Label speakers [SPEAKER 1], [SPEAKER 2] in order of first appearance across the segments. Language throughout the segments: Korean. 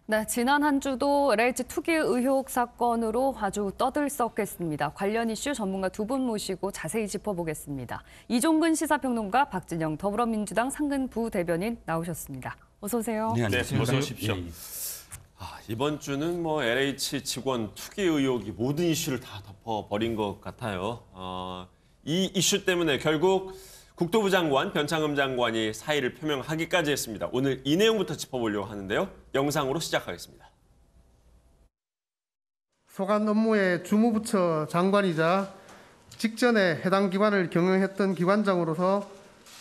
[SPEAKER 1] 네, 지난 한 주도 LH 투기 의혹 사건으로 아주 떠들썩했습니다. 관련 이슈 전문가 두 분 모시고 자세히 짚어보겠습니다. 이종근 시사평론가, 박진영 더불어민주당 상근 부대변인 나오셨습니다. 어서 오세요.
[SPEAKER 2] 네, 어서 오십시오.
[SPEAKER 3] 예. 이번 주는 LH 직원 투기 의혹이 모든 이슈를 다 덮어버린 것 같아요. 이 이슈 때문에 결국 국토부 장관, 변창흠 장관이 사의를 표명하기까지 했습니다. 오늘 이 내용부터 짚어보려고 하는데요. 영상으로 시작하겠습니다.
[SPEAKER 4] 소관 업무의 주무부처 장관이자 직전에 해당 기관을 경영했던 기관장으로서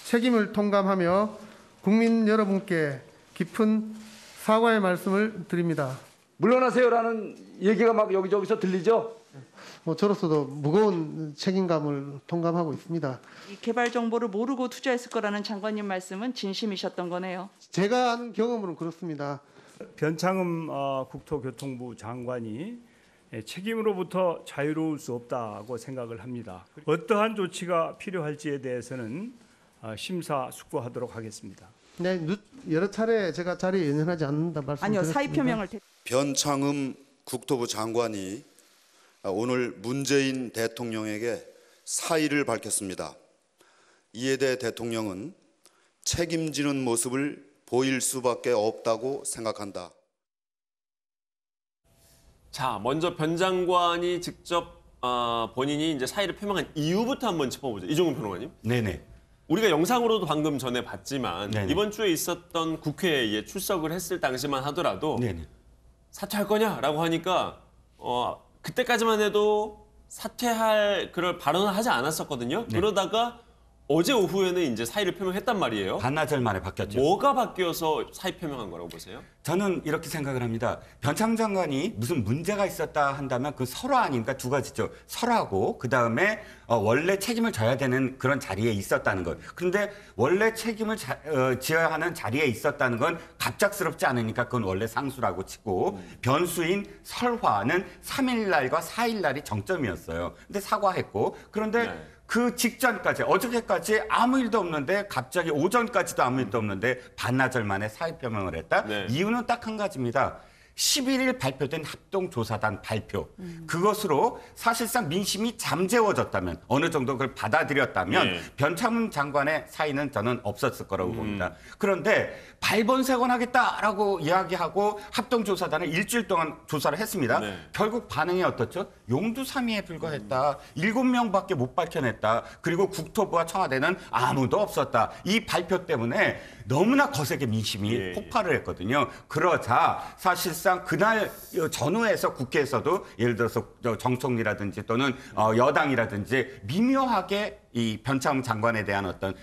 [SPEAKER 4] 책임을 통감하며 국민 여러분께 깊은 사과의 말씀을 드립니다.
[SPEAKER 5] 물러나세요라는 얘기가 막 여기저기서 들리죠?
[SPEAKER 4] 저로서도 무거운 책임감을 통감하고 있습니다.
[SPEAKER 6] 이 개발 정보를 모르고 투자했을 거라는 장관님 말씀은 진심이셨던 거네요.
[SPEAKER 4] 제가 아는 경험으로는 그렇습니다.
[SPEAKER 2] 변창흠 국토교통부 장관이 책임으로부터 자유로울 수 없다고 생각을 합니다. 어떠한 조치가 필요할지에 대해서는 심사숙고하도록 하겠습니다.
[SPEAKER 4] 네, 여러 차례 제가 자리에 연연하지 않는다 말씀드렸습니다.
[SPEAKER 6] 아니요, 사의 표명을
[SPEAKER 7] 변창흠 국토부 장관이 오늘 문재인 대통령에게 사의를 밝혔습니다. 이에 대해 대통령은 책임지는 모습을 보일 수밖에 없다고 생각한다.
[SPEAKER 3] 자, 먼저 변 장관이 직접 본인이 이제 사의를 표명한 이유부터 한번 짚어보죠. 이종근 평론가님.
[SPEAKER 8] 네네.
[SPEAKER 3] 우리가 영상으로도 방금 전에 봤지만
[SPEAKER 8] 네네.
[SPEAKER 3] 이번 주에 있었던 국회에 출석을 했을 당시만 하더라도
[SPEAKER 8] 네네.
[SPEAKER 3] 사퇴할 거냐라고 하니까 그때까지만 해도 사퇴할 그럴 발언을 하지 않았었거든요.
[SPEAKER 8] 네.
[SPEAKER 3] 그러다가 어제 오후에는 이제 사의를 표명했단 말이에요.
[SPEAKER 8] 반나절 만에 바뀌었죠.
[SPEAKER 3] 뭐가 바뀌어서 사의 표명한 거라고 보세요?
[SPEAKER 8] 저는 이렇게 생각을 합니다. 변창 장관이 무슨 문제가 있었다 한다면 그 설화 아닙니까? 두 가지죠. 설화고 그다음에 원래 책임을 져야 되는 그런 자리에 있었다는 것. 그런데 원래 책임을 지어야 하는 자리에 있었다는 건 갑작스럽지 않으니까 그건 원래 상수라고 치고 변수인 설화는 3일 날과 4일 날이 정점이었어요. 근데 사과했고 그런데
[SPEAKER 3] 네.
[SPEAKER 8] 그 직전까지 어저께까지 아무 일도 없는데 갑자기 오전까지도 아무 일도 없는데 반나절 만에 사의 표명을 했다.
[SPEAKER 3] 네.
[SPEAKER 8] 이유는 딱 한 가지입니다. 11일 발표된 합동조사단 발표. 그것으로 사실상 민심이 잠재워졌다면 어느 정도 그걸 받아들였다면
[SPEAKER 3] 네.
[SPEAKER 8] 변창흠 장관의 사의는 저는 없었을 거라고 봅니다. 그런데 발본색원하겠다라고 이야기하고 합동조사단을 일주일 동안 조사를 했습니다.
[SPEAKER 3] 네.
[SPEAKER 8] 결국 반응이 어떻죠? 용두사미에 불과했다. 7명밖에 못 밝혀냈다. 그리고 국토부와 청와대는 아무도 없었다. 이 발표 때문에 너무나 거세게 민심이
[SPEAKER 3] 예.
[SPEAKER 8] 폭발을 했거든요. 그러자 사실상 그날 전후에서 국회에서도 예를 들어서 정총리라든지 또는 여당이라든지 미묘하게 이 변창흠 장관에 대한 어떤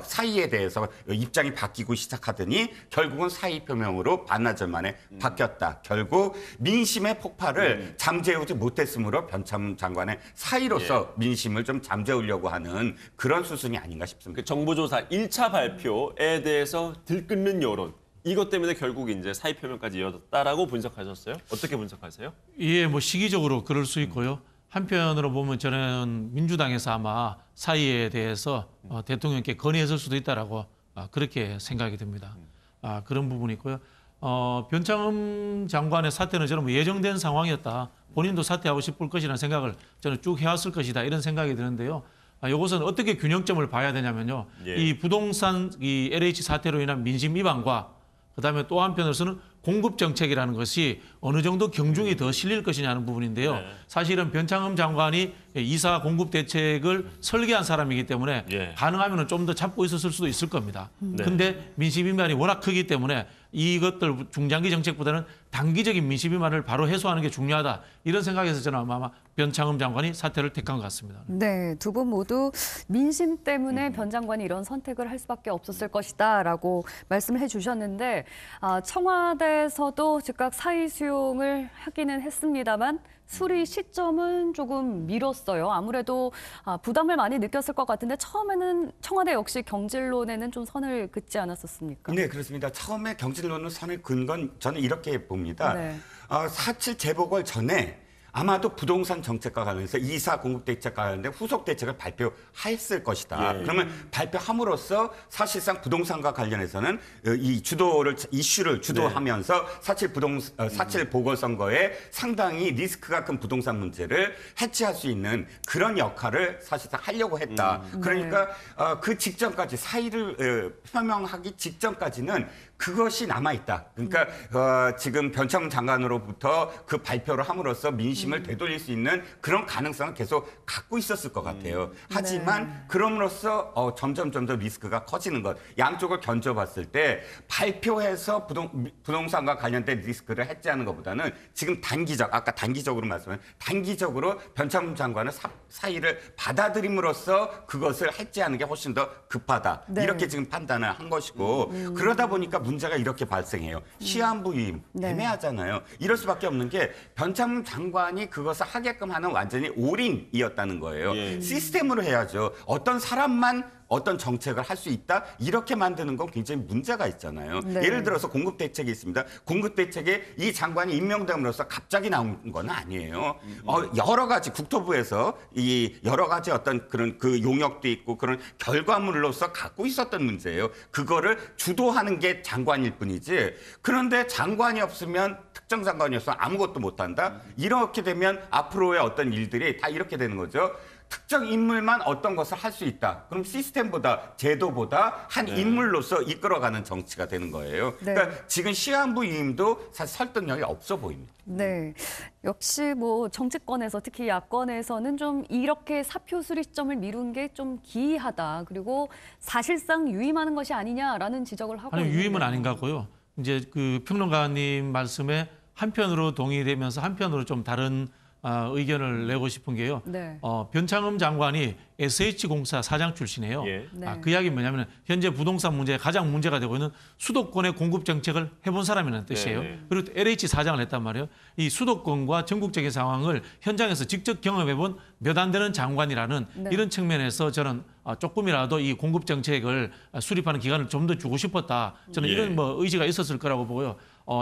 [SPEAKER 8] 사의에 대해서 입장이 바뀌고 시작하더니 결국은 사의 표명으로 반나절 만에 바뀌었다. 결국 민심의 폭발을 잠재우지 못했으므로 변창흠 장관의 사의로서 민심을 좀 잠재우려고 하는 그런 수순이 아닌가 싶습니다.
[SPEAKER 3] 그 정보조사 1차 발표에 대해서 들끓는 여론. 이것 때문에 결국 이제 사의 표명까지 이어졌다라고 분석하셨어요? 어떻게 분석하세요?
[SPEAKER 9] 예, 시기적으로 그럴 수 있고요. 한편으로 보면 저는 민주당에서 아마 사의에 대해서 대통령께 건의했을 수도 있다라고 그렇게 생각이 듭니다. 그런 부분이 있고요. 변창흠 장관의 사퇴는 저는 예정된 상황이었다. 본인도 사퇴하고 싶을 것이라는 생각을 저는 쭉 해왔을 것이다. 이런 생각이 드는데요. 이것은 어떻게 균형점을 봐야 되냐면요.
[SPEAKER 3] 예.
[SPEAKER 9] 이 부동산 이 LH 사태로 인한 민심 위반과 그다음에 또 한편으로서는 공급 정책이라는 것이 어느 정도 경중이 더 실릴 것이냐 하는 부분인데요.
[SPEAKER 3] 네.
[SPEAKER 9] 사실은 변창흠 장관이 이사 공급 대책을 설계한 사람이기 때문에
[SPEAKER 3] 예.
[SPEAKER 9] 가능하면 좀 더 잡고 있었을 수도 있을 겁니다. 그런데 민심 위반이 워낙 크기 때문에 이것들 중장기 정책보다는 단기적인 민심 위반을 바로 해소하는 게 중요하다. 이런 생각에서 저는 아마 변창흠 장관이 사퇴를 택한 것 같습니다.
[SPEAKER 1] 네, 두 분 모두 민심 때문에 변 장관이 이런 선택을 할 수밖에 없었을 것이다라고 말씀을 해주셨는데 청와대에서도 즉각 사의 수용을 하기는 했습니다만 수리 시점은 조금 미뤘어요. 아무래도 부담을 많이 느꼈을 것 같은데 처음에는 청와대 역시 경질론에는 좀 선을 긋지 않았었습니까?
[SPEAKER 8] 네, 그렇습니다. 처음에 경질론은 선을 긋은 건 저는 이렇게 봅니다.
[SPEAKER 1] 네.
[SPEAKER 8] 4.7 재보궐 전에 아마도 부동산 정책과 관련해서 이사 공급 대책과 관련된 후속 대책을 발표했을 것이다. 그러면 발표함으로써 사실상 부동산과 관련해서는 이 이슈를 주도하면서 사칠 보궐선거에 상당히 리스크가 큰 부동산 문제를 해치할 수 있는 그런 역할을 사실상 하려고 했다. 그러니까 그 직전까지 사의를 표명하기 직전까지는 그것이 남아있다. 그러니까 지금 변창흠 장관으로부터 그 발표를 함으로써 민심을 되돌릴 수 있는 그런 가능성은 계속 갖고 있었을 것 같아요. 하지만 그럼으로써 점점 리스크가 커지는 것. 양쪽을 견줘봤을 때 발표해서 부동산과 관련된 리스크를 해지하는 것보다는 지금 아까 단기적으로 말씀하신 단기적으로 변창흠 장관의 사의를 받아들임으로써 그것을 해지하는 게 훨씬 더 급하다.
[SPEAKER 1] 네.
[SPEAKER 8] 이렇게 지금 판단을 한 것이고 그러다 보니까 문제가 이렇게 발생해요. 시한부 위임 애매하잖아요. 이럴 수밖에 없는 게 변창흠 장관이 그것을 하게끔 하는 완전히 올인이었다는 거예요. 시스템으로 해야죠. 어떤 사람만 어떤 정책을 할 수 있다? 이렇게 만드는 건 굉장히 문제가 있잖아요.
[SPEAKER 1] 네.
[SPEAKER 8] 예를 들어서 공급 대책이 있습니다. 공급 대책에 이 장관이 임명됨으로써 갑자기 나온 건 아니에요. 여러 가지 국토부에서 이 여러 가지 어떤 그런 그 용역도 있고 그런 결과물로서 갖고 있었던 문제예요. 그거를 주도하는 게 장관일 뿐이지. 그런데 장관이 없으면 특정 장관이어서 아무것도 못한다? 이렇게 되면 앞으로의 어떤 일들이 다 이렇게 되는 거죠. 특정 인물만 어떤 것을 할 수 있다. 그럼 시스템보다 제도보다 한 인물로서 이끌어가는 정치가 되는 거예요.
[SPEAKER 1] 네.
[SPEAKER 8] 그러니까 지금 시한부 위임도 사실 설득력이 없어 보입니다.
[SPEAKER 1] 네, 역시 뭐 정치권에서 특히 야권에서는 좀 이렇게 사표 수리점을 미룬 게 좀 기이하다. 그리고 사실상 유임하는 것이 아니냐라는 지적을 하고
[SPEAKER 9] 아니
[SPEAKER 1] 있는데.
[SPEAKER 9] 유임은 아닌 것 같고요. 이제 그 평론가님 말씀에 한편으로 동의되면서 한편으로 좀 다른 의견을 내고 싶은 게요.
[SPEAKER 1] 네.
[SPEAKER 9] 변창흠 장관이 SH공사 사장 출신이에요.
[SPEAKER 3] 예.
[SPEAKER 1] 네.
[SPEAKER 9] 그 이야기는 뭐냐면 현재 부동산 문제에 가장 문제가 되고 있는 수도권의 공급 정책을 해본 사람이라는 뜻이에요.
[SPEAKER 3] 네.
[SPEAKER 9] 그리고 LH 사장을 했단 말이에요. 이 수도권과 전국적인 상황을 현장에서 직접 경험해본 몇 안 되는 장관이라는
[SPEAKER 1] 네.
[SPEAKER 9] 이런 측면에서 저는 조금이라도 이 공급 정책을 수립하는 기간을 좀 더 주고 싶었다. 저는
[SPEAKER 3] 예.
[SPEAKER 9] 이런 뭐 의지가 있었을 거라고 보고요.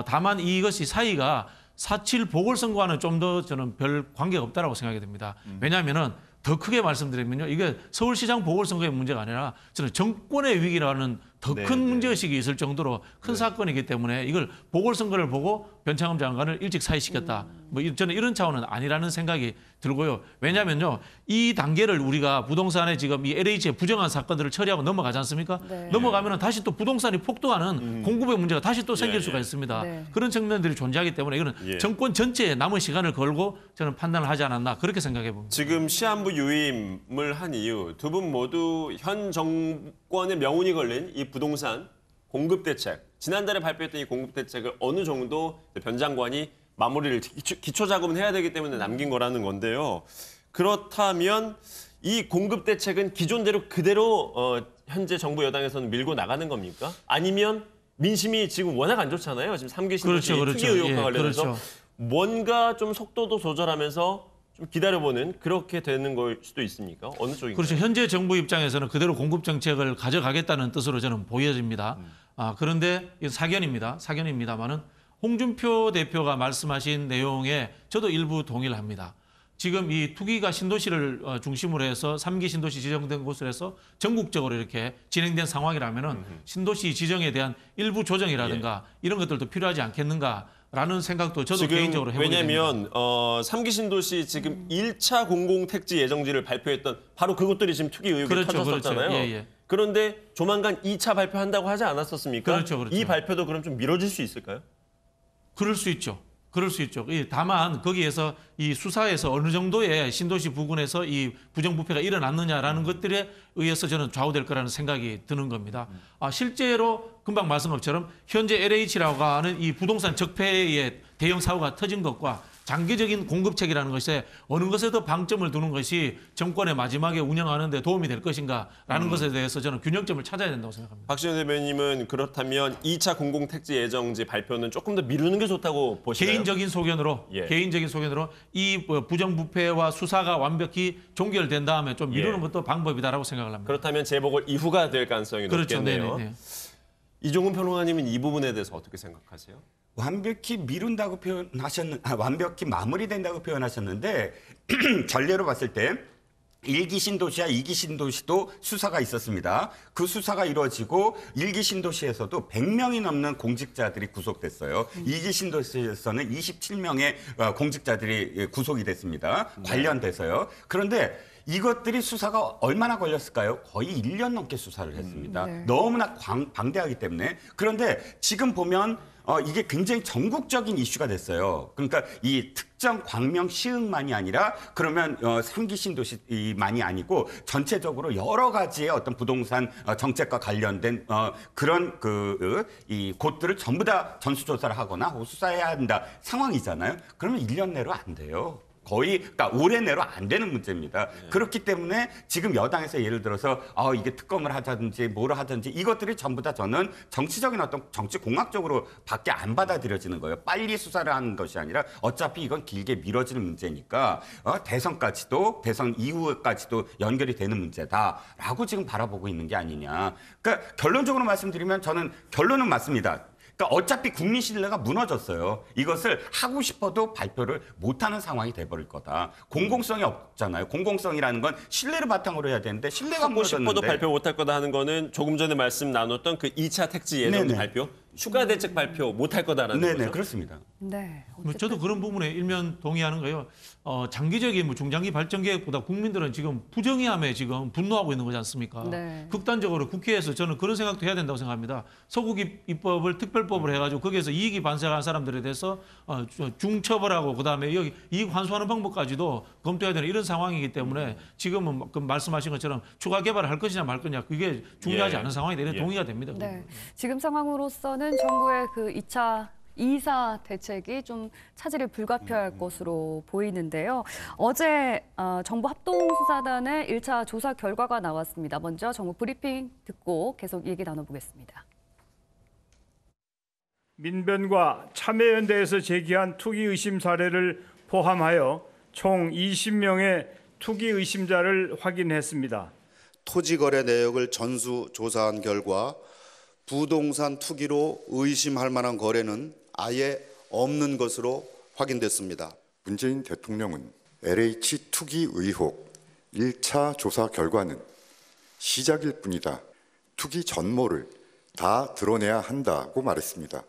[SPEAKER 9] 다만 이것이 사이가 4.7 보궐선거와는 좀 더 저는 별 관계가 없다라고 생각이 됩니다. 왜냐하면은 더 크게 말씀드리면요. 이게 서울시장 보궐선거의 문제가 아니라 저는 정권의 위기라는 더 큰 문제의식이 있을 정도로 큰 사건이기 때문에 이걸 보궐선거를 보고 변창흠 장관을 일찍 사의시켰다. 뭐 저는 이런 차원은 아니라는 생각이 들고요. 왜냐하면요. 이 단계를 우리가 부동산에 지금 이 LH의 부정한 사건들을 처리하고 넘어가지 않습니까?
[SPEAKER 1] 네.
[SPEAKER 9] 넘어가면 다시 또 부동산이 폭등하는 공급의 문제가 다시 또 생길 수가 있습니다.
[SPEAKER 1] 네.
[SPEAKER 9] 그런 측면들이 존재하기 때문에 이거는 정권 전체에 남은 시간을 걸고 저는 판단을 하지 않았나 그렇게 생각해 봅니다.
[SPEAKER 3] 지금 시한부 유임을 한 이유 두 분 모두 현 정권의 명운이 걸린 이 부동산 공급 대책, 지난달에 발표했던 이 공급 대책을 어느 정도 변 장관이 마무리를 기초 작업은 해야 되기 때문에 남긴 거라는 건데요. 그렇다면 이 공급 대책은 기존대로 그대로 현재 정부 여당에서는 밀고 나가는 겁니까? 아니면 민심이 지금 워낙 안 좋잖아요. 지금 3기 신도시 투기 의혹과 관련해서
[SPEAKER 9] 그렇죠.
[SPEAKER 3] 뭔가 좀 속도도 조절하면서 좀 기다려보는 그렇게 되는 걸 수도 있습니까? 어느 쪽인가요?
[SPEAKER 9] 그렇죠. 현재 정부 입장에서는 그대로 공급 정책을 가져가겠다는 뜻으로 저는 보여집니다. 그런데 이건 사견입니다만은 홍준표 대표가 말씀하신 내용에 저도 일부 동의를 합니다. 지금 이 투기가 신도시를 중심으로 해서 3기 신도시 지정된 곳을 해서 전국적으로 이렇게 진행된 상황이라면은 신도시 지정에 대한 일부 조정이라든가 이런 것들도 필요하지 않겠는가라는 생각도 저도
[SPEAKER 3] 지금
[SPEAKER 9] 개인적으로 해보게 됩니다.
[SPEAKER 3] 왜냐하면 3기 신도시 지금 1차 공공택지 예정지를 발표했던 바로 그것들이 지금 투기 의혹이 터졌었잖아요.
[SPEAKER 9] 그렇죠.
[SPEAKER 3] 그런데 조만간 2차 발표한다고 하지 않았었습니까?
[SPEAKER 9] 그렇죠.
[SPEAKER 3] 이 발표도 그럼 좀 미뤄질 수 있을까요?
[SPEAKER 9] 그럴 수 있죠. 다만 거기에서 이 수사에서 어느 정도의 신도시 부근에서 이 부정부패가 일어났느냐라는 것들에 의해서 저는 좌우될 거라는 생각이 드는 겁니다. 실제로 금방 말씀한 것처럼 현재 LH라고 하는 이 부동산 적폐의 대형 사고가 터진 것과 장기적인 공급책이라는 것에 어느 것에 더 방점을 두는 것이 정권의 마지막에 운영하는 데 도움이 될 것인가라는 것에 대해서 저는 균형점을 찾아야 된다고 생각합니다.
[SPEAKER 3] 박시영 대변인은 그렇다면 2차 공공택지 예정지 발표는 조금 더 미루는 게 좋다고 보시나요?
[SPEAKER 9] 개인적인 소견으로 이 부정부패와 수사가 완벽히 종결된 다음에 좀 미루는 것도 방법이다라고 생각을 합니다.
[SPEAKER 3] 그렇다면 재보궐 이후가 될 가능성이
[SPEAKER 9] 그렇죠.
[SPEAKER 3] 높겠네요.
[SPEAKER 9] 네네.
[SPEAKER 3] 이종훈 평론가님은 이 부분에 대해서 어떻게 생각하세요?
[SPEAKER 8] 완벽히 미룬다고 완벽히 마무리된다고 표현하셨는데 전례로 봤을 때 1기 신도시와 2기 신도시도 수사가 있었습니다. 그 수사가 이루어지고 1기 신도시에서도 100명이 넘는 공직자들이 구속됐어요. 2기 신도시에서는 27명의 공직자들이 구속이 됐습니다. 관련돼서요. 그런데 이것들이 수사가 얼마나 걸렸을까요? 거의 1년 넘게 수사를 했습니다.
[SPEAKER 1] 네.
[SPEAKER 8] 너무나 방대하기 때문에. 그런데 지금 보면 이게 굉장히 전국적인 이슈가 됐어요. 그러니까 이 특정 광명 시흥만이 아니라 그러면 3기 신도시만이 아니고 전체적으로 여러 가지의 어떤 부동산 정책과 관련된 그런 이 곳들을 전부 다 전수조사를 하거나 수사해야 한다 상황이잖아요. 그러면 1년 내로 안 돼요. 그러니까 올해 내로 안 되는 문제입니다. 네. 그렇기 때문에 지금 여당에서 예를 들어서 이게 특검을 하자든지 뭐를 하든지 이것들이 전부 다 저는 정치적인 어떤 정치 공학적으로 밖에 안 받아들여지는 거예요. 빨리 수사를 하는 것이 아니라 어차피 이건 길게 미뤄지는 문제니까 대선까지도 대선 이후까지도 연결이 되는 문제다라고 지금 바라보고 있는 게 아니냐. 그러니까 결론적으로 말씀드리면 저는 결론은 맞습니다. 그러니까 어차피 국민 신뢰가 무너졌어요. 이것을 하고 싶어도 발표를 못하는 상황이 돼버릴 거다. 공공성이 없잖아요. 공공성이라는 건 신뢰를 바탕으로 해야 되는데 신뢰가
[SPEAKER 3] 하고
[SPEAKER 8] 무너졌는데.
[SPEAKER 3] 싶어도 발표 못할 거다 하는 거는 조금 전에 말씀 나눴던 그 2차 택지 예정 발표, 추가 대책 발표 못할 거다라는 거죠.
[SPEAKER 8] 네네, 그렇습니다.
[SPEAKER 1] 네.
[SPEAKER 9] 저도 그런 부분에 일면 동의하는 거예요. 장기적인 중장기 발전 계획보다 국민들은 지금 부정의함에 지금 분노하고 있는 거지 않습니까?
[SPEAKER 1] 네.
[SPEAKER 9] 극단적으로 국회에서 저는 그런 생각도 해야 된다고 생각합니다. 소국 입법을 특별법을 해가지고 거기에서 이익이 반사한 사람들에 대해서 중처벌하고 그다음에 여기 이익 환수하는 방법까지도 검토해야 되는 이런 상황이기 때문에 지금은 그 말씀하신 것처럼 추가 개발을 할 것이냐 말 거냐 그게 중요하지 않은 상황이 되는 동의가 됩니다.
[SPEAKER 1] 네. 지금 상황으로서는 정부의 그 2사 대책이 좀 차질이 불가피할 것으로 보이는데요. 어제 정부 합동수사단의 1차 조사 결과가 나왔습니다. 먼저 정부 브리핑 듣고 계속 얘기 나눠보겠습니다.
[SPEAKER 2] 민변과 참여연대에서 제기한 투기 의심 사례를 포함하여 총 20명의 투기 의심자를 확인했습니다.
[SPEAKER 7] 토지 거래 내역을 전수 조사한 결과 부동산 투기로 의심할 만한 거래는 아예 없는 것으로 확인됐습니다.
[SPEAKER 10] 문재인 대통령은 LH 투기 의혹 1차 조사 결과는 시작일 뿐이다. 투기 전모를 다 드러내야 한다고 말했습니다.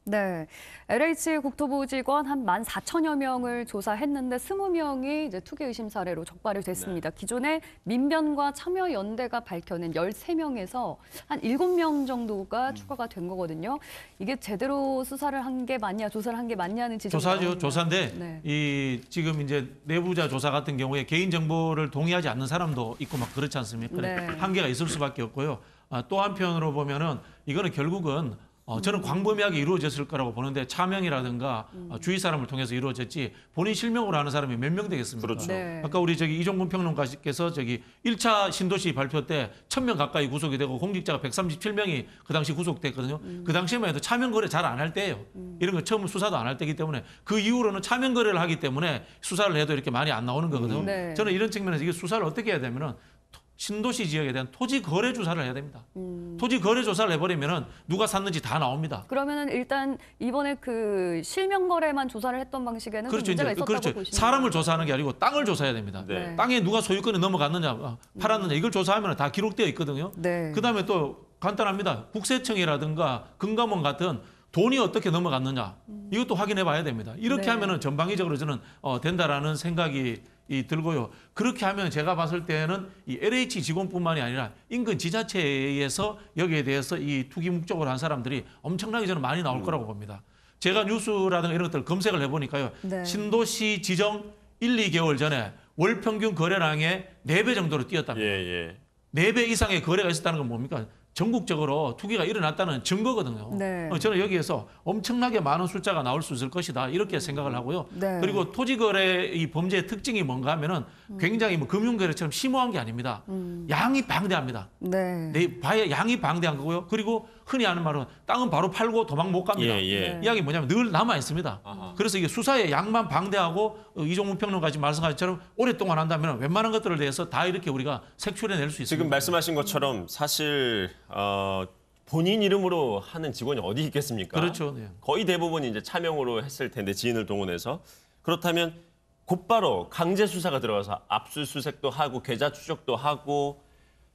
[SPEAKER 1] 네, LH 국토부 직원 한 14,000여 명을 조사했는데 20명이 이제 투기 의심 사례로 적발이 됐습니다. 기존에 민변과 참여연대가 밝혀낸 13명에서 한 7명 정도가 추가가 된 거거든요. 이게 제대로 수사를 한 게 맞냐, 조사를 한 게 맞냐는 지적이
[SPEAKER 9] 조사죠,
[SPEAKER 1] 나옵니다.
[SPEAKER 9] 조사인데
[SPEAKER 1] 네.
[SPEAKER 9] 이 지금 이제 내부자 조사 같은 경우에 개인 정보를 동의하지 않는 사람도 있고 막 그렇지 않습니까?
[SPEAKER 1] 네.
[SPEAKER 9] 한계가 있을 수밖에 없고요. 또 한편으로 보면은 이거는 결국은 저는 광범위하게 이루어졌을 거라고 보는데 차명이라든가 주위 사람을 통해서 이루어졌지 본인 실명으로 하는 사람이 몇 명 되겠습니까?
[SPEAKER 3] 그렇죠.
[SPEAKER 1] 네.
[SPEAKER 9] 아까 우리 이종근 평론가께서 1차 신도시 발표 때 1,000명 가까이 구속이 되고 공직자가 137명이 그 당시 구속됐거든요. 그 당시에만 해도 차명 거래 잘 안 할 때예요. 이런 거 처음 수사도 안 할 때이기 때문에 그 이후로는 차명 거래를 하기 때문에 수사를 해도 이렇게 많이 안 나오는 거거든요.
[SPEAKER 1] 네.
[SPEAKER 9] 저는 이런 측면에서 이게 수사를 어떻게 해야 되면은 신도시 지역에 대한 토지 거래 조사를 해야 됩니다. 토지 거래 조사를 해버리면은 누가 샀는지 다 나옵니다.
[SPEAKER 1] 그러면은 일단 이번에 그 실명 거래만 조사를 했던 방식에는 좀 문제가 있었다고 보시는
[SPEAKER 9] 사람을 조사하는 게 아니고 땅을 조사해야 됩니다.
[SPEAKER 1] 네.
[SPEAKER 9] 땅에 누가 소유권이 넘어갔느냐, 팔았느냐 이걸 조사하면 다 기록되어 있거든요.
[SPEAKER 1] 네.
[SPEAKER 9] 그다음에 또 간단합니다. 국세청이라든가 금감원 같은 돈이 어떻게 넘어갔느냐 이것도 확인해 봐야 됩니다. 이렇게
[SPEAKER 1] 네.
[SPEAKER 9] 하면은 전방위적으로 저는 된다라는 생각이 들고요. 그렇게 하면 제가 봤을 때는 이 LH 직원뿐만이 아니라 인근 지자체에서 여기에 대해서 이 투기 목적으로 한 사람들이 엄청나게 저는 많이 나올 거라고 봅니다. 제가 뉴스라든가 이런 것들 검색을 해보니까요.
[SPEAKER 1] 네.
[SPEAKER 9] 신도시 지정 1, 2개월 전에 월 평균 거래량의 4배 정도로 뛰었답니다.
[SPEAKER 3] 예.
[SPEAKER 9] 4배 이상의 거래가 있었다는 건 뭡니까? 전국적으로 투기가 일어났다는 증거거든요.
[SPEAKER 1] 네.
[SPEAKER 9] 저는 여기에서 엄청나게 많은 숫자가 나올 수 있을 것이다 이렇게 생각을 하고요.
[SPEAKER 1] 네.
[SPEAKER 9] 그리고 토지거래 이 범죄의 특징이 뭔가 하면은 굉장히 금융거래처럼 심오한 게 아닙니다. 양이 방대합니다.
[SPEAKER 1] 네.
[SPEAKER 9] 양이 방대한 거고요. 그리고 흔히 하는 말은 땅은 바로 팔고 도망 못 갑니다.
[SPEAKER 3] 예.
[SPEAKER 9] 이야기 뭐냐면 늘 남아 있습니다. 그래서 이게 수사의 양만 방대하고 이종문 평론가 지금 말씀하신 것처럼 오랫동안 한다면 웬만한 것들을 대해서 다 이렇게 우리가 색출해낼 수 있습니다.
[SPEAKER 3] 지금 말씀하신 것처럼 사실 본인 이름으로 하는 직원이 어디 있겠습니까?
[SPEAKER 9] 그렇죠. 네.
[SPEAKER 3] 거의 대부분이 이제 차명으로 했을 텐데 지인을 동원해서 그렇다면 곧바로 강제 수사가 들어가서 압수수색도 하고 계좌 추적도 하고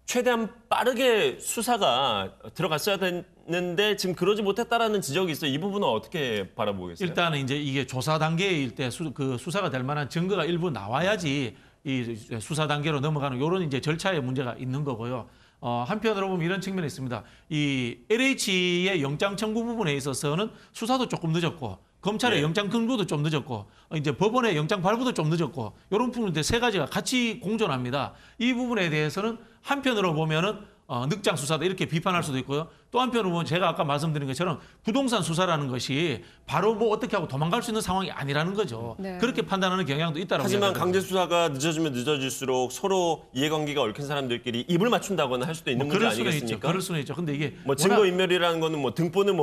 [SPEAKER 3] 최대한 빠르게 수사가 들어갔어야 됐는데 지금 그러지 못했다라는 지적이 있어요. 이 부분은 어떻게 바라보겠어요?
[SPEAKER 9] 일단은 이제 이게 조사 단계일 때 그 수사가 될 만한 증거가 일부 나와야지 이 수사 단계로 넘어가는 이런 이제 절차의 문제가 있는 거고요. 한편으로 보면 이런 측면이 있습니다. 이 LH의 영장 청구 부분에 있어서는 수사도 조금 늦었고 검찰의
[SPEAKER 3] 예.
[SPEAKER 9] 영장 근거도 좀 늦었고 이제 법원의 영장 발부도 좀 늦었고 이런 부분인데 세 가지가 같이 공존합니다. 이 부분에 대해서는 한편으로 보면은 늑장 수사다 이렇게 비판할 수도 있고요. 또 한편으로 보면 제가 아까 말씀드린 것처럼 부동산 수사라는 것이 바로 뭐 어떻게 하고 도망갈 수 있는 상황이 아니라는 거죠.
[SPEAKER 1] 네.
[SPEAKER 9] 그렇게 판단하는 경향도 있다라고.
[SPEAKER 3] 하지만
[SPEAKER 9] 생각합니다.
[SPEAKER 3] 강제 수사가 늦어지면 늦어질수록 서로 이해관계가 얽힌 사람들끼리 입을 맞춘다거나 할 수도 있는 문제
[SPEAKER 9] 그럴 수는 있죠.
[SPEAKER 3] 아니겠습니까?
[SPEAKER 9] 그럴 수는 있죠. 근데 이게
[SPEAKER 3] 뭐 증거 인멸이라는 거는 뭐 등본을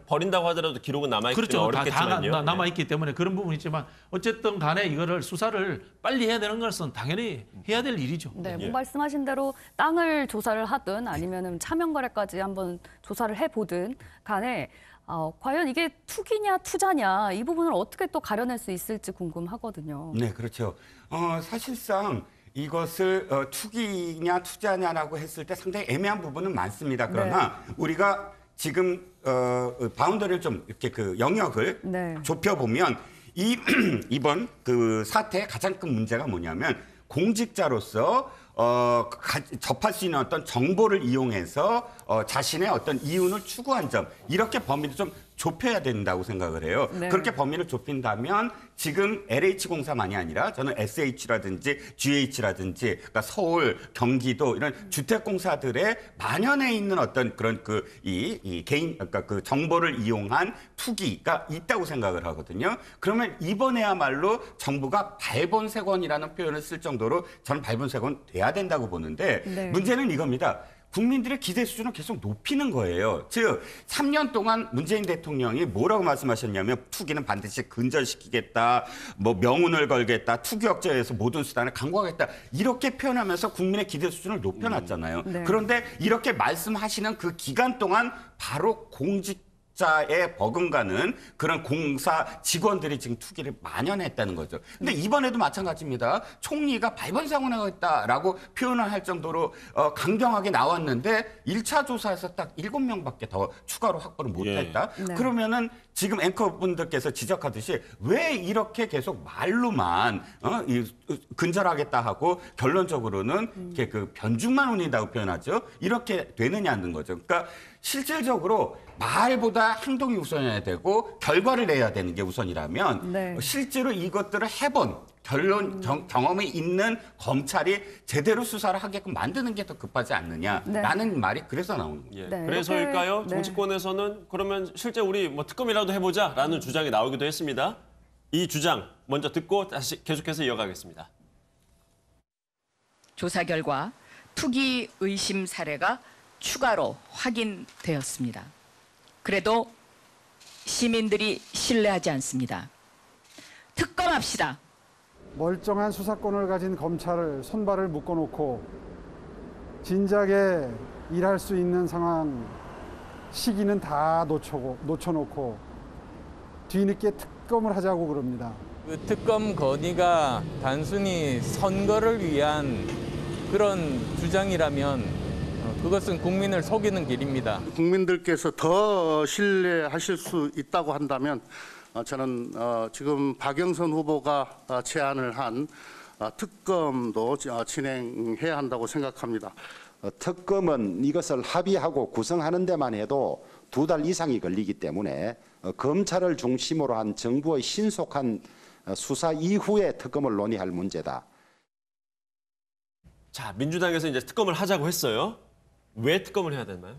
[SPEAKER 3] 버린다고 하더라도 기록은 남아 있기
[SPEAKER 9] 그렇죠.
[SPEAKER 3] 때문에 어렵겠지만요.
[SPEAKER 9] 다 남아 있기 때문에 그런 부분이 있지만 어쨌든 간에 이거를 수사를 빨리 해야 되는 것은 당연히 해야 될 일이죠.
[SPEAKER 1] 네, 뭐
[SPEAKER 3] 예.
[SPEAKER 1] 말씀하신 대로 땅을 조사를 하든 아니면은 차명 거래까지 한번 조사를 해보든 간에 과연 이게 투기냐 투자냐 이 부분을 어떻게 또 가려낼 수 있을지 궁금하거든요.
[SPEAKER 8] 네, 그렇죠. 사실상 이것을 투기냐 투자냐라고 했을 때 상당히 애매한 부분은 많습니다. 그러나 우리가 지금 바운더리를 좀 이렇게 그 영역을
[SPEAKER 1] 네.
[SPEAKER 8] 좁혀보면 이번 그 사태의 가장 큰 문제가 뭐냐면 공직자로서 접할 수 있는 어떤 정보를 이용해서 자신의 어떤 이윤을 추구한 점 이렇게 범위를 좀 좁혀야 된다고 생각을 해요.
[SPEAKER 1] 네.
[SPEAKER 8] 그렇게 범위를 좁힌다면 지금 LH공사만이 아니라 저는 SH라든지 GH라든지 그러니까 서울, 경기도 이런 주택공사들의 만연해 있는 어떤 그런 이 개인 그러니까 그 정보를 이용한 투기가 있다고 생각을 하거든요. 그러면 이번에야말로 정부가 발본색원이라는 표현을 쓸 정도로 저는 발본색원 돼야 된다고 보는데
[SPEAKER 1] 네.
[SPEAKER 8] 문제는 이겁니다. 국민들의 기대 수준을 계속 높이는 거예요. 즉 3년 동안 문재인 대통령이 뭐라고 말씀하셨냐면 투기는 반드시 근절시키겠다, 뭐 명운을 걸겠다, 투기 억제에서 모든 수단을 강구하겠다 이렇게 표현하면서 국민의 기대 수준을 높여놨잖아요.
[SPEAKER 1] 네.
[SPEAKER 8] 그런데 이렇게 말씀하시는 그 기간 동안 바로 공직자에 버금가는 그런 공사 직원들이 지금 투기를 만연했다는 거죠. 근데 이번에도 마찬가지입니다. 총리가 발본상원하겠다라고 표현을 할 정도로 강경하게 나왔는데 1차 조사에서 딱 7명밖에 더 추가로 확보를 못했다.
[SPEAKER 1] 네.
[SPEAKER 8] 그러면은 지금 앵커분들께서 지적하듯이 왜 이렇게 계속 말로만 근절하겠다 하고 결론적으로는 이렇게 그 변죽만 운이다고 표현하죠. 이렇게 되느냐는 거죠. 그러니까 실질적으로 말보다 행동이 우선해야 되고 결과를 내야 되는 게 우선이라면
[SPEAKER 1] 네.
[SPEAKER 8] 실제로 이것들을 해본 경험이 있는 검찰이 제대로 수사를 하게끔 만드는 게 더 급하지 않느냐라는 말이 그래서 나오는 거예요.
[SPEAKER 3] 예.
[SPEAKER 1] 네,
[SPEAKER 3] 그래서일까요?
[SPEAKER 1] 이렇게,
[SPEAKER 3] 정치권에서는 그러면 실제 우리 뭐 특검이라도 해보자라는 주장이 나오기도 했습니다. 이 주장 먼저 듣고 다시 계속해서 이어가겠습니다.
[SPEAKER 11] 조사 결과 투기 의심 사례가 추가로 확인되었습니다. 그래도 시민들이 신뢰하지 않습니다. 특검합시다.
[SPEAKER 12] 멀쩡한 수사권을 가진 검찰을 손발을 묶어놓고 진작에 일할 수 있는 상황 시기는 다 놓쳐놓고 뒤늦게 특검을 하자고 그럽니다.
[SPEAKER 13] 그 특검 건의가 단순히 선거를 위한 그런 주장이라면 그것은 국민을 속이는 길입니다.
[SPEAKER 14] 국민들께서 더 신뢰하실 수 있다고 한다면 저는 지금 박영선 후보가 제안을 한 특검도 진행해야 한다고 생각합니다.
[SPEAKER 15] 특검은 이것을 합의하고 구성하는 데만 해도 2달 이상이 걸리기 때문에 검찰을 중심으로 한 정부의 신속한 수사 이후에 특검을 논의할 문제다.
[SPEAKER 3] 자, 민주당에서 이제 특검을 하자고 했어요. 왜 특검을 해야 되나요?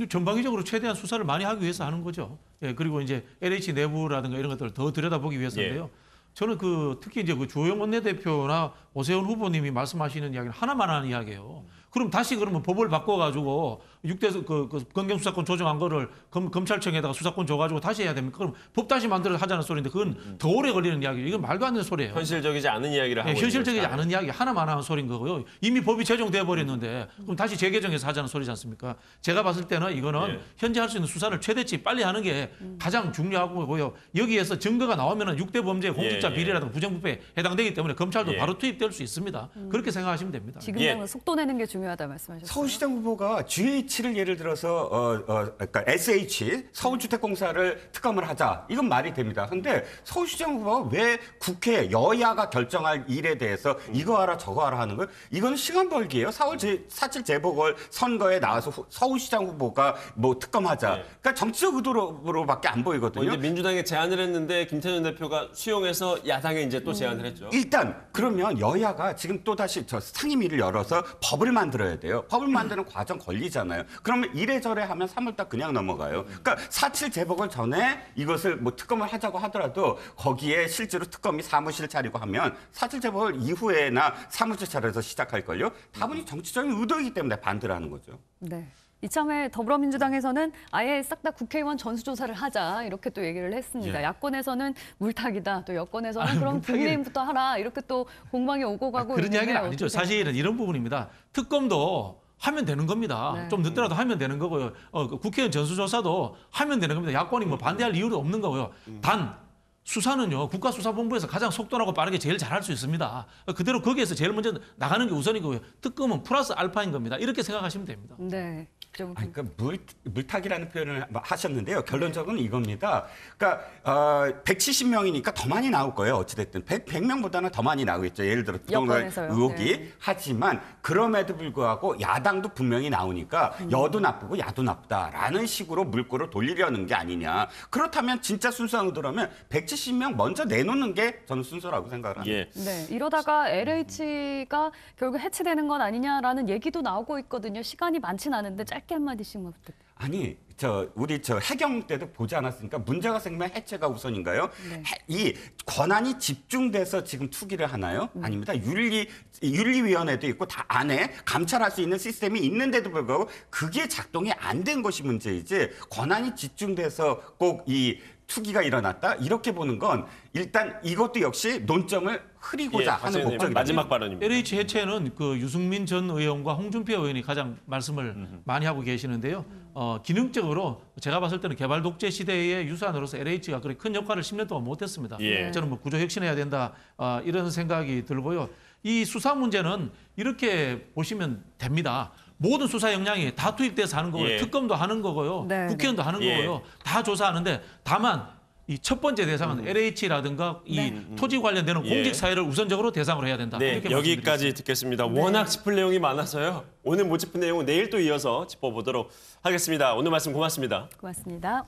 [SPEAKER 9] 전방위적으로 최대한 수사를 많이 하기 위해서 하는 거죠. 예, 그리고 이제 LH 내부라든가 이런 것들을 더 들여다보기 위해서인데요.
[SPEAKER 3] 예.
[SPEAKER 9] 저는 특히 이제 그 주호영 원내대표나 오세훈 후보님이 말씀하시는 이야기는 하나만 하는 이야기예요. 그럼 다시 그러면 법을 바꿔가지고 6대 그 검경 수사권 조정한 거를 검찰청에다가 수사권 줘가지고 다시 해야 됩니까? 그럼 법 다시 만들어 하자는 소리인데 그건 더 오래 걸리는 이야기예요. 이건 말도 안 되는 소리예요.
[SPEAKER 3] 현실적이지 않은 이야기를 하고
[SPEAKER 9] 현실적이지
[SPEAKER 3] 있는
[SPEAKER 9] 않은 이야기 하나만 하는 소리인 거고요. 이미 법이 제정돼 버렸는데 그럼 다시 재개정해서 하자는 소리지 않습니까? 제가 봤을 때는 이거는 현재 할 수 있는 수사를 최대치 빨리 하는 게 가장 중요하고요. 여기에서 증거가 나오면은 6대 범죄 공직자 비리라든가 부정부패에 해당되기 때문에 검찰도 바로 투입될 수 있습니다. 그렇게 생각하시면 됩니다.
[SPEAKER 1] 지금 당은 속도 내는 게 중요하다 말씀하셨어요.
[SPEAKER 8] 서울시장 후보가 GH를 예를 들어서 그러니까 SH 서울주택공사를 특검을 하자 이건 말이 됩니다. 근데 서울시장 후보가 왜 국회 여야가 결정할 일에 대해서 이거 하라 저거 하라 하는 걸 이건 시간 벌기예요. 4.7 재보궐 선거에 나와서 서울시장 후보가 뭐 특검하자. 그러니까 정치적 의도로밖에 안 보이거든요.
[SPEAKER 3] 이제 민주당에 제안을 했는데 김태년 대표가 수용해서 야당에 이제 또 제안을 했죠.
[SPEAKER 8] 일단 그러면 여야가 지금 또 다시 저 상임위를 열어서 법을 만들어야 돼요. 법을 만드는 과정 걸리잖아요. 그러면 이래저래 하면 3월달 그냥 넘어가요. 그러니까 4.7 재보궐 전에 이것을 뭐 특검을 하자고 하더라도 거기에 실제로 특검이 사무실 차리고 하면 4.7 재보궐 이후에나 사무실 차려서 시작할걸요. 다분히 정치적인 의도이기 때문에 반대를 하는 거죠.
[SPEAKER 1] 네. 이참에 더불어민주당에서는 아예 싹 다 국회의원 전수조사를 하자 이렇게 또 얘기를 했습니다. 야권에서는 물타기다. 또 여권에서는 그럼 국민부터 하라. 이렇게 또 공방이 오고 가고
[SPEAKER 9] 그런
[SPEAKER 1] 있는데
[SPEAKER 9] 이야기는 아니죠. 사실은 이런 부분입니다. 특검도 하면 되는 겁니다.
[SPEAKER 1] 네.
[SPEAKER 9] 좀 늦더라도 하면 되는 거고요. 그 국회의원 전수조사도 하면 되는 겁니다. 야권이 뭐 반대할 이유도 없는 거고요. 단 수사는요. 국가수사본부에서 가장 속도나고 빠르게 제일 잘할 수 있습니다. 그대로 거기에서 제일 먼저 나가는 게 우선이고요. 특검은 플러스 알파인 겁니다. 이렇게 생각하시면 됩니다.
[SPEAKER 1] 네.
[SPEAKER 8] 그러니까 물타기라는 표현을 하셨는데요. 결론적으로 이겁니다. 그러니까 170명이니까 더 많이 나올 거예요. 어찌됐든 100명보다는 더 많이 나오겠죠. 예를 들어 부동산 의혹이.
[SPEAKER 1] 네.
[SPEAKER 8] 하지만 그럼에도 불구하고 야당도 분명히 나오니까 여도 나쁘고 야도 나쁘다라는 식으로 물꼬를 돌리려는 게 아니냐. 그렇다면 진짜 순수한 의도라면 170명 먼저 내놓는 게 저는 순서라고 생각을 합니다.
[SPEAKER 1] 네, 이러다가 LH가 결국 해체되는 건 아니냐라는 얘기도 나오고 있거든요. 시간이 많진 않은데 짧게 한마디씩만 부탁드립니다.
[SPEAKER 8] 아니, 우리 해경 때도 보지 않았으니까 문제가 생기면 해체가 우선인가요?
[SPEAKER 1] 네.
[SPEAKER 8] 이 권한이 집중돼서 지금 투기를 하나요? 아닙니다. 윤리위원회도 있고 다 안에 감찰할 수 있는 시스템이 있는데도 불구하고 그게 작동이 안 된 것이 문제이지 권한이 집중돼서 꼭 이 투기가 일어났다 이렇게 보는 건 일단 이것도 역시 논점을 흐리고자 하는 목적입니다.
[SPEAKER 3] 마지막 발언입니다.
[SPEAKER 9] LH 해체는 그 유승민 전 의원과 홍준표 의원이 가장 말씀을 많이 하고 계시는데요. 기능적으로 제가 봤을 때는 개발 독재 시대의 유산으로서 LH가 그렇게 큰 역할을 10년 동안 못했습니다. 저는 뭐 구조 혁신해야 된다 이런 생각이 들고요. 이 수사 문제는 이렇게 보시면 됩니다. 모든 수사 역량이 다 투입돼서 하는 거고요. 특검도 하는 거고요. 국회의원도 하는 거고요. 다 조사하는데 다만 이 첫 번째 대상은 LH라든가 이 토지 관련되는 공직 사회를 우선적으로 대상으로 해야 된다.
[SPEAKER 3] 네,
[SPEAKER 9] 이렇게
[SPEAKER 3] 여기까지 듣겠습니다. 워낙 짚을 내용이 많아서요. 오늘 못 짚은 내용은 내일 또 이어서 짚어보도록 하겠습니다. 오늘 말씀 고맙습니다.
[SPEAKER 1] 고맙습니다.